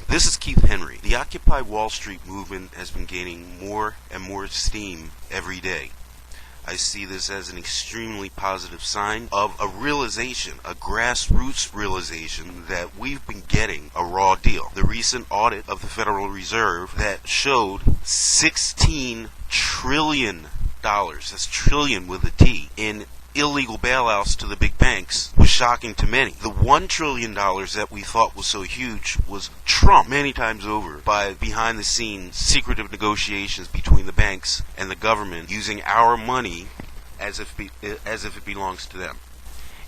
This is Keith Henry. The Occupy Wall Street movement has been gaining more and more steam every day. I see this as an extremely positive sign of a realization, a grassroots realization that we've been getting a raw deal. The recent audit of the Federal Reserve that showed $16 trillion, that's trillion with a T, in illegal bailouts to the big banks was shocking to many. The $1 trillion that we thought was so huge was trumped many times over by behind-the-scenes secretive negotiations between the banks and the government using our money as if it belongs to them.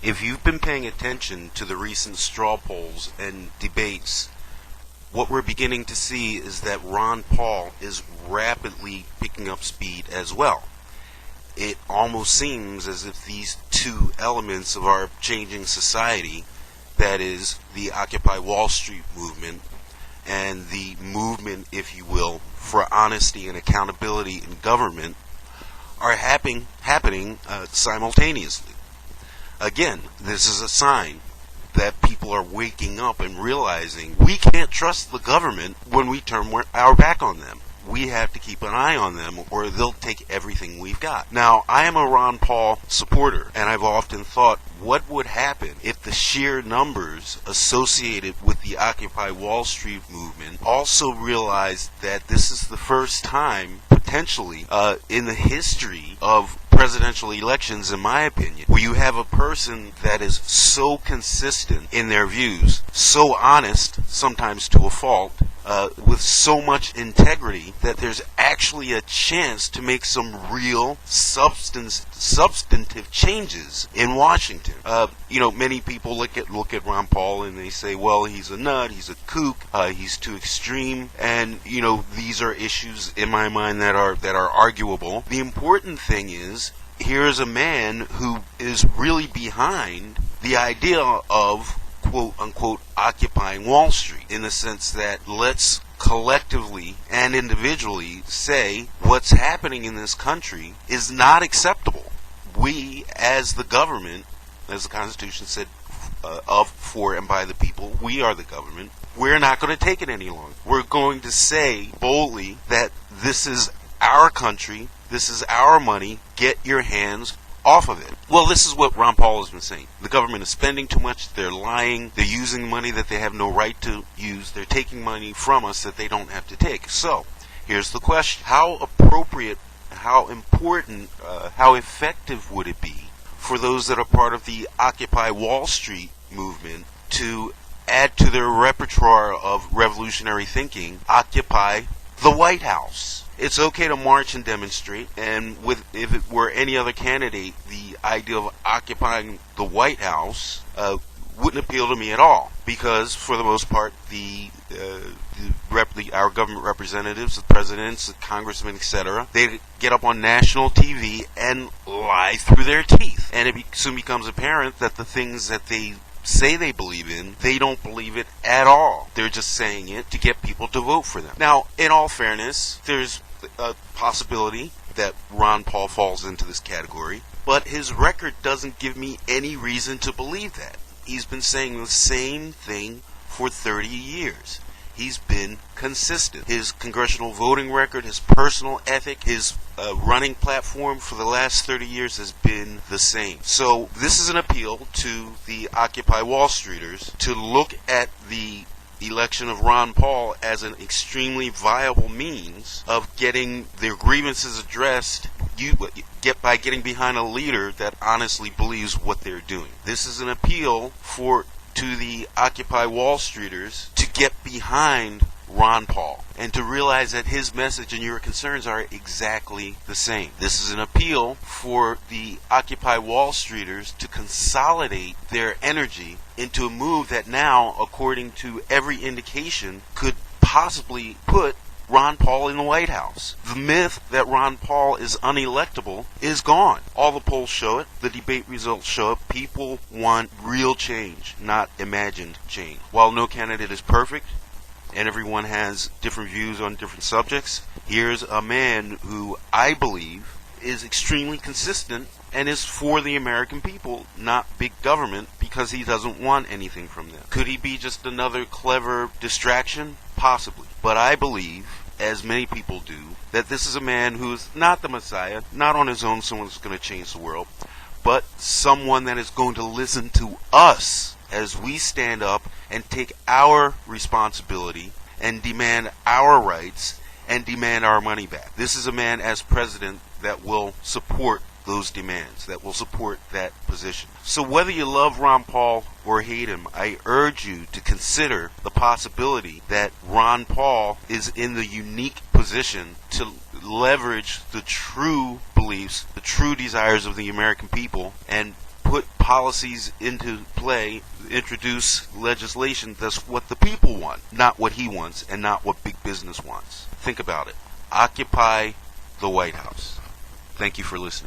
If you've been paying attention to the recent straw polls and debates, what we're beginning to see is that Ron Paul is rapidly picking up speed as well. It almost seems as if these two elements of our changing society, that is, the Occupy Wall Street movement and the movement, if you will, for honesty and accountability in government, are happening simultaneously. Again, this is a sign that people are waking up and realizing we can't trust the government when we turn our back on them. We have to keep an eye on them or they'll take everything we've got. Now, I am a Ron Paul supporter, and I've often thought, what would happen if the sheer numbers associated with the Occupy Wall Street movement also realized that this is the first time, potentially, in the history of presidential elections, in my opinion, where you have a person that is so consistent in their views, so honest, sometimes to a fault, with so much integrity that there's actually a chance to make some real substantive changes in Washington. Many people look at Ron Paul and they say, well, he's a nut, he's a kook, he's too extreme, and these are issues in my mind that are arguable. The important thing is, here's a man who is really behind the idea of quote-unquote occupying Wall Street, in the sense that let's collectively and individually say what's happening in this country is not acceptable. We, as the government, as the Constitution said, of, for, and by the people, we are the government, we're not going to take it any longer. We're going to say boldly that this is our country, this is our money, get your hands off of it. Well, this is what Ron Paul has been saying. The government is spending too much, they're lying, they're using money that they have no right to use, they're taking money from us that they don't have to take. So, here's the question. How appropriate, how important, how effective would it be for those that are part of the Occupy Wall Street movement to add to their repertoire of revolutionary thinking, occupy the White House? It's okay to march and demonstrate, and if it were any other candidate, the idea of occupying the White House wouldn't appeal to me at all, because for the most part, our government representatives, the presidents, the congressmen, etc., they get up on national TV and lie through their teeth, and it soon becomes apparent that the things that they say they believe in, they don't believe it at all. They're just saying it to get people to vote for them. Now, in all fairness, there's a possibility that Ron Paul falls into this category, but his record doesn't give me any reason to believe that. He's been saying the same thing for 30 years. He's been consistent. His congressional voting record, his personal ethic, his running platform for the last 30 years has been the same. So this is an appeal to the Occupy Wall Streeters to look at the election of Ron Paul as an extremely viable means of getting their grievances addressed by getting behind a leader that honestly believes what they're doing. This is an appeal to the Occupy Wall Streeters to get behind Ron Paul and to realize that his message and your concerns are exactly the same. This is an appeal for the Occupy Wall Streeters to consolidate their energy into a move that now, according to every indication, could possibly put Ron Paul in the White House. The myth that Ron Paul is unelectable is gone. All the polls show it. The debate results show it. People want real change, not imagined change. While no candidate is perfect, and everyone has different views on different subjects, here's a man who I believe is extremely consistent and is for the American people, not big government, because he doesn't want anything from them. Could he be just another clever distraction? Possibly. But I believe, as many people do, that this is a man who's not the Messiah, not on his own someone who's going to change the world, but someone that is going to listen to us as we stand up and take our responsibility and demand our rights and demand our money back. This is a man as president that will support those demands, that will support that position. So whether you love Ron Paul or hate him, I urge you to consider the possibility that Ron Paul is in the unique position to leverage the true beliefs, the true desires of the American people, and put policies into play, introduce legislation that's what the people want, not what he wants and not what big business wants. Think about it. Occupy the White House. Thank you for listening.